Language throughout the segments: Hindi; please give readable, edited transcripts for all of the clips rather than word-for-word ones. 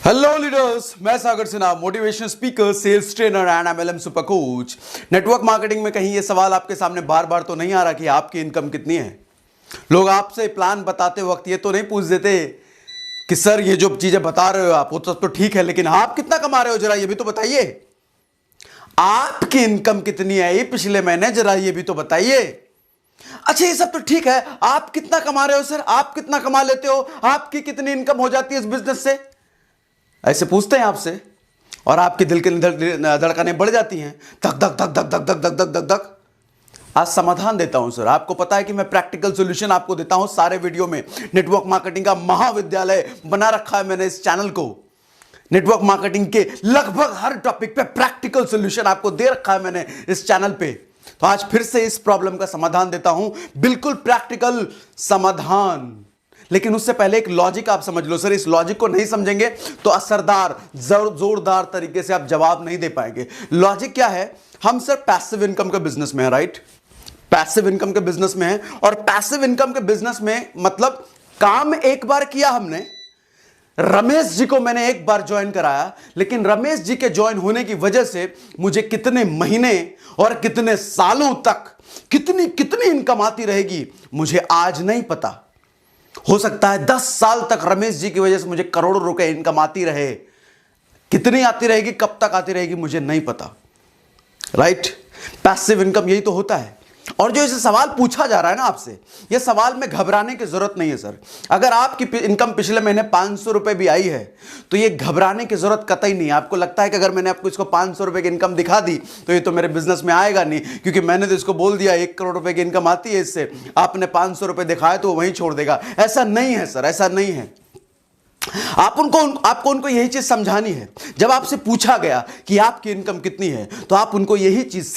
हेलो लीडर्स, मैं Sagar Sinha, motivational speaker, sales trainer and MLM super coach. Network marketing में कहीं ये सवाल आपके सामने बार बार तो नहीं आ रहा कि आपकी इनकम कितनी है। लोग आपसे प्लान बताते वक्त ये तो नहीं पूछ देते कि सर ये जो चीजें बता रहे हो आप वो तो ठीक है, लेकिन आप कितना कमा रहे हो जरा ये भी तो बताइए। आपकी इनकम कितनी है ये पिछले महीने, जरा ये भी तो बताइए। अच्छा ये सब तो ठीक है, आप कितना कमा रहे हो सर, आप कितना कमा लेते हो, आपकी कितनी इनकम हो जाती है इस बिजनेस से, ऐसे पूछते हैं आपसे और आपके दिल की धड़कनें बढ़ जाती हैं, धक धक धक धक धक धक धक धक धक धक। आज समाधान देता हूं सर, आपको पता है कि मैं प्रैक्टिकल सॉल्यूशन आपको देता हूं सारे वीडियो में। नेटवर्क मार्केटिंग का महाविद्यालय बना रखा है मैंने इस चैनल को। नेटवर्क मार्केटिंग के लगभग हर टॉपिक पे प्रैक्टिकल सॉल्यूशन आपको दे रखा है मैंने इस चैनल पे। तो आज फिर से इस प्रॉब्लम का समाधान देता हूं, बिल्कुल प्रैक्टिकल समाधान। लेकिन उससे पहले एक लॉजिक आप समझ लो सर, इस लॉजिक को नहीं समझेंगे तो असरदार जोरदार तरीके से आप जवाब नहीं दे पाएंगे। लॉजिक क्या है, हम सर पैसिव इनकम के बिजनेस में है, राइट। पैसिव इनकम के बिजनेस में है, और पैसिव इनकम के बिजनेस में मतलब काम एक बार किया हमने। रमेश जी को मैंने एक बार ज्वाइन कराया, लेकिन रमेश जी के ज्वाइन होने की वजह से मुझे कितने महीने और कितने सालों तक कितनी कितनी इनकम आती रहेगी मुझे आज नहीं पता। हो सकता है 10 साल तक रमेश जी की वजह से मुझे करोड़ों रुपए इनकम आती रहे। कितनी आती रहेगी, कब तक आती रहेगी मुझे नहीं पता, राइट। पैसिव इनकम यही तो होता है। और जो इसे सवाल पूछा जा रहा है ना आपसे, यह सवाल में घबराने की जरूरत नहीं है सर। अगर आपकी इनकम पिछले महीने 500 रुपए भी आई है तो यह घबराने की जरूरत कतई नहीं है। आपको लगता है कि अगर मैंने आपको इसको 500 रुपए की इनकम दिखा दी तो ये तो मेरे बिजनेस में आएगा नहीं, क्योंकि मैंने तो इसको बोल दिया 1 करोड़ रुपए की इनकम आती है इससे, आपने 500 रुपए दिखाए तो वो वहीं छोड़ देगा। ऐसा नहीं है सर, ऐसा नहीं है। आपको उनको यही चीज समझानी है। जब आपसे पूछा गया कि आपकी इनकम कितनी है तो आप उनको यही चीज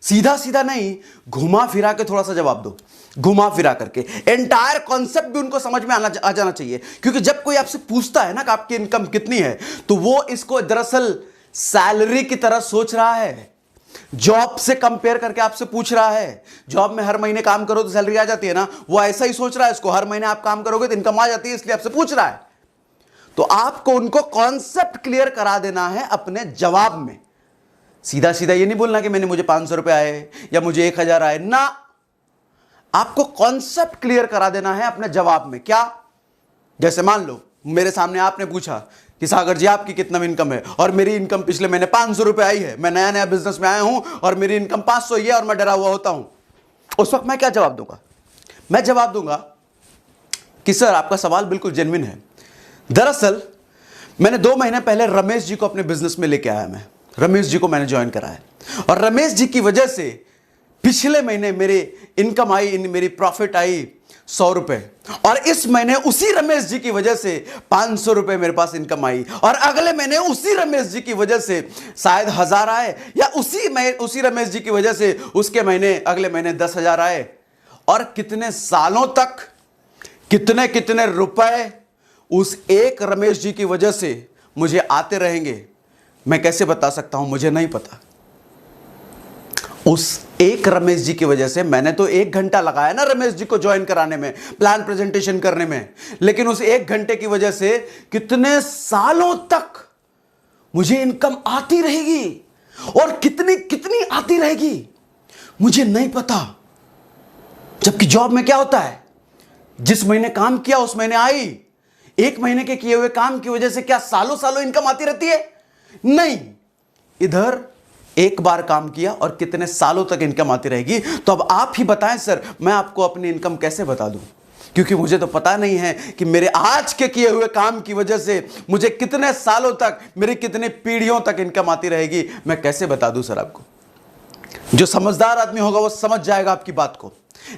सीधा सीधा नहीं, घुमा फिरा के थोड़ा सा जवाब दो। घुमा फिरा करके एंटायर कॉन्सेप्ट भी उनको समझ में आ जाना चाहिए। क्योंकि जब कोई आपसे पूछता है ना कि आपकी इनकम कितनी है, तो वो इसको दरअसल सैलरी की तरह सोच रहा है, जॉब से कंपेयर करके आपसे पूछ रहा है। जॉब में हर महीने काम करो तो सैलरी आ जाती है ना, वो ऐसा ही सोच रहा है इसको, हर महीने आप काम करोगे तो इनकम आ जाती है, इसलिए आपसे पूछ रहा है। तो आपको उनको कॉन्सेप्ट क्लियर करा देना है अपने जवाब में। सीधा सीधा ये नहीं बोलना कि मुझे 500 रुपए आए या मुझे 1000 आए ना। आपको कॉन्सेप्ट क्लियर करा देना है अपने जवाब में। क्या, जैसे मान लो मेरे सामने आपने पूछा कि सागर जी आपकी कितना इनकम है, और मेरी इनकम पिछले महीने 500 रुपए आई है, मैं नया नया बिजनेस में आया हूं और मेरी इनकम 500 ही है और मैं डरा हुआ होता हूं। उस वक्त मैं क्या जवाब दूंगा? मैं जवाब दूंगा कि सर आपका सवाल बिल्कुल जेन्युइन है। दरअसल मैंने 2 महीने पहले रमेश जी को अपने बिजनेस में लेके आया। मैं रमेश जी को मैंने ज्वाइन कराया और रमेश जी की वजह से पिछले महीने मेरे इनकम आई, मेरी प्रॉफिट आई 100 रुपए, और इस महीने उसी रमेश जी की वजह से 500 रुपए मेरे पास इनकम आई, और अगले महीने उसी रमेश जी की वजह से शायद 1000 आए, या उसी रमेश जी की वजह से उसके महीने अगले महीने 10,000 आए। और कितने सालों तक कितने कितने रुपए उस एक रमेश जी की वजह से मुझे आते रहेंगे, मैं कैसे बता सकता हूं, मुझे नहीं पता। उस एक रमेश जी की वजह से मैंने तो 1 घंटा लगाया ना रमेश जी को ज्वाइन कराने में, प्लान प्रेजेंटेशन करने में, लेकिन उस 1 घंटे की वजह से कितने सालों तक मुझे इनकम आती रहेगी, और कितनी कितनी आती रहेगी मुझे नहीं पता। जबकि जॉब में क्या होता है, जिस महीने काम किया उस महीने आई। 1 महीने के किए हुए काम की वजह से क्या सालों सालों इनकम आती रहती है? नहीं, इधर एक बार काम किया और कितने सालों तक इनकम आती रहेगी। तो अब आप ही बताएं सर, मैं आपको अपनी इनकम कैसे बता दूं, क्योंकि मुझे तो पता नहीं है कि मेरे आज के किए हुए काम की वजह से मुझे कितने सालों तक, मेरी कितनी पीढ़ियों तक इनकम आती रहेगी। मैं कैसे बता दूं सर आपको? जो समझदार आदमी होगा वो समझ जाएगा आपकी बात को,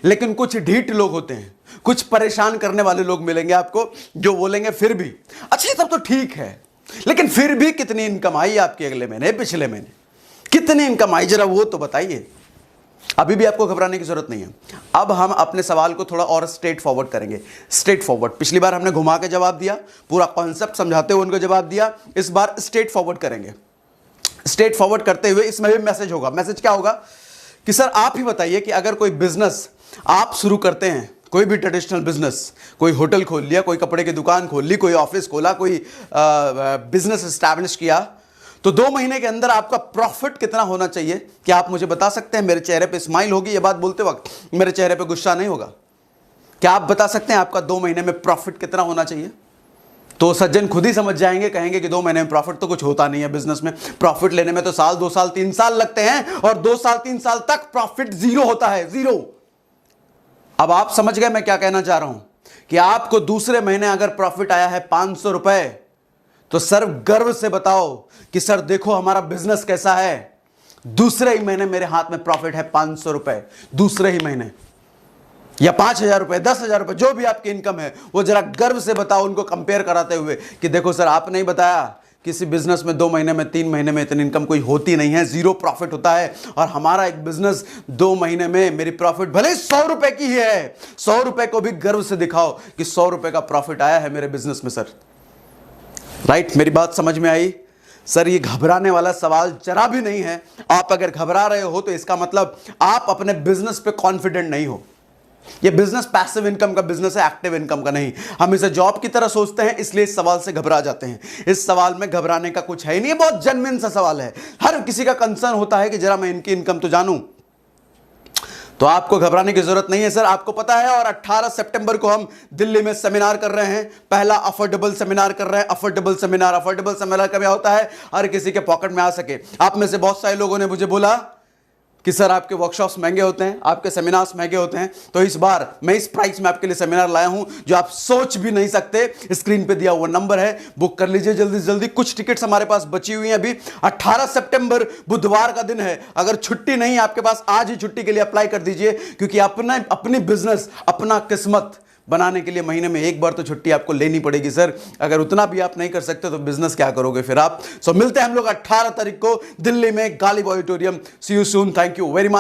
लेकिन कुछ ढीठ लोग होते हैं, कुछ परेशान करने वाले लोग मिलेंगे आपको, जो बोलेंगे फिर भी अच्छा सब तो ठीक है, लेकिन फिर भी कितनी इनकम आई आपके अगले महीने, पिछले महीने कितनी इनकम आई, जरा वो तो बताइए। अभी भी आपको घबराने की जरूरत नहीं है। अब हम अपने सवाल को थोड़ा और स्ट्रेट फॉरवर्ड करेंगे। स्ट्रेट फॉरवर्ड, पिछली बार हमने घुमा के जवाब दिया, पूरा कॉन्सेप्ट समझाते हुए उनको जवाब दिया, इस बार स्ट्रेट फॉरवर्ड करेंगे। स्ट्रेट फॉरवर्ड करते हुए इसमें भी मैसेज होगा। मैसेज क्या होगा कि सर आप ही बताइए कि अगर कोई बिजनेस आप शुरू करते हैं कोई भी ट्रेडिशनल बिजनेस, कोई होटल खोल लिया, कोई कपड़े की दुकान खोल ली, कोई ऑफिस खोला, कोई बिजनेस एस्टैब्लिश किया, तो 2 महीने के अंदर आपका प्रॉफिट कितना होना चाहिए? क्या आप मुझे बता सकते हैं? मेरे चेहरे पे स्माइल होगी ये बात बोलते वक्त, मेरे चेहरे पे गुस्सा नहीं होगा। क्या आप बता सकते हैं आपका 2 महीने में प्रॉफिट कितना होना चाहिए? तो सज्जन खुद ही समझ जाएंगे, कहेंगे कि 2 महीने में प्रॉफिट तो कुछ होता नहीं है बिजनेस में, प्रॉफिट लेने में तो साल 2 साल 3 साल लगते हैं, और 2 साल 3 साल तक प्रॉफिट जीरो होता है, जीरो। अब आप समझ गए मैं क्या कहना चाह रहा हूं, कि आपको दूसरे महीने अगर प्रॉफिट आया है 500 रुपए, तो सर गर्व से बताओ कि सर देखो हमारा बिजनेस कैसा है। दूसरे ही महीने मेरे हाथ में प्रॉफिट है 500 रुपए, दूसरे ही महीने, या 5,000 रुपए, 10,000 रुपए, जो भी आपकी इनकम है वो जरा गर्व से बताओ उनको कंपेयर कराते हुए कि देखो सर आपने ही बताया किसी बिजनेस में 2 महीने में 3 महीने में इतनी इनकम कोई होती नहीं है, जीरो प्रॉफिट होता है, और हमारा एक बिजनेस 2 महीने में मेरी प्रॉफिट भले 100 रुपए की है, 100 रुपए को भी गर्व से दिखाओ कि 100 रुपए का प्रॉफिट आया है मेरे बिजनेस में सर। राइट, मेरी बात समझ में आई? सर ये घबराने वाला सवाल जरा भी नहीं है। आप अगर घबरा रहे हो तो इसका मतलब आप अपने बिजनेस पे कॉन्फिडेंट नहीं हो। ये बिजनेस पैसिव इनकम का बिजनेस है, एक्टिव इनकम का नहीं। हम इसे जॉब की तरह सोचते हैं, इसलिए इस सवाल से घबरा जाते हैं। इस सवाल में घबराने का कुछ है ही नहीं, बहुत जेन्युइन सा सवाल है। हर किसी का कंसर्न होता है कि जरा मैं इनकी इनकम तो जानूं, तो आपको घबराने की जरूरत नहीं है सर, आपको पता है। और 18 सितंबर को हम दिल्ली में सेमिनार कर रहे हैं, पहला अफोर्डेबल सेमिनार कर रहे हैं। अफोर्डेबल सेमिनार कब होता है? हर किसी के पॉकेट में आ सके। आप में से बहुत सारे लोगों ने मुझे बोला कि सर आपके वर्कशॉप्स महंगे होते हैं, आपके सेमिनार्स महंगे होते हैं, तो इस बार मैं इस प्राइस में आपके लिए सेमिनार लाया हूं जो आप सोच भी नहीं सकते। स्क्रीन पे दिया हुआ नंबर है, बुक कर लीजिए जल्दी से जल्दी। कुछ टिकट्स हमारे पास बची हुई हैं अभी। 18 सितंबर बुधवार का दिन है, अगर छुट्टी नहीं है आपके पास, आज ही छुट्टी के लिए अप्लाई कर दीजिए, क्योंकि अपनी बिजनेस, अपना किस्मत बनाने के लिए महीने में एक बार तो छुट्टी आपको लेनी पड़ेगी सर। अगर उतना भी आप नहीं कर सकते तो बिजनेस क्या करोगे फिर आप? सो मिलते हैं हम लोग 18 तारीख को दिल्ली में Ghalib auditorium. See you soon, thank you very much.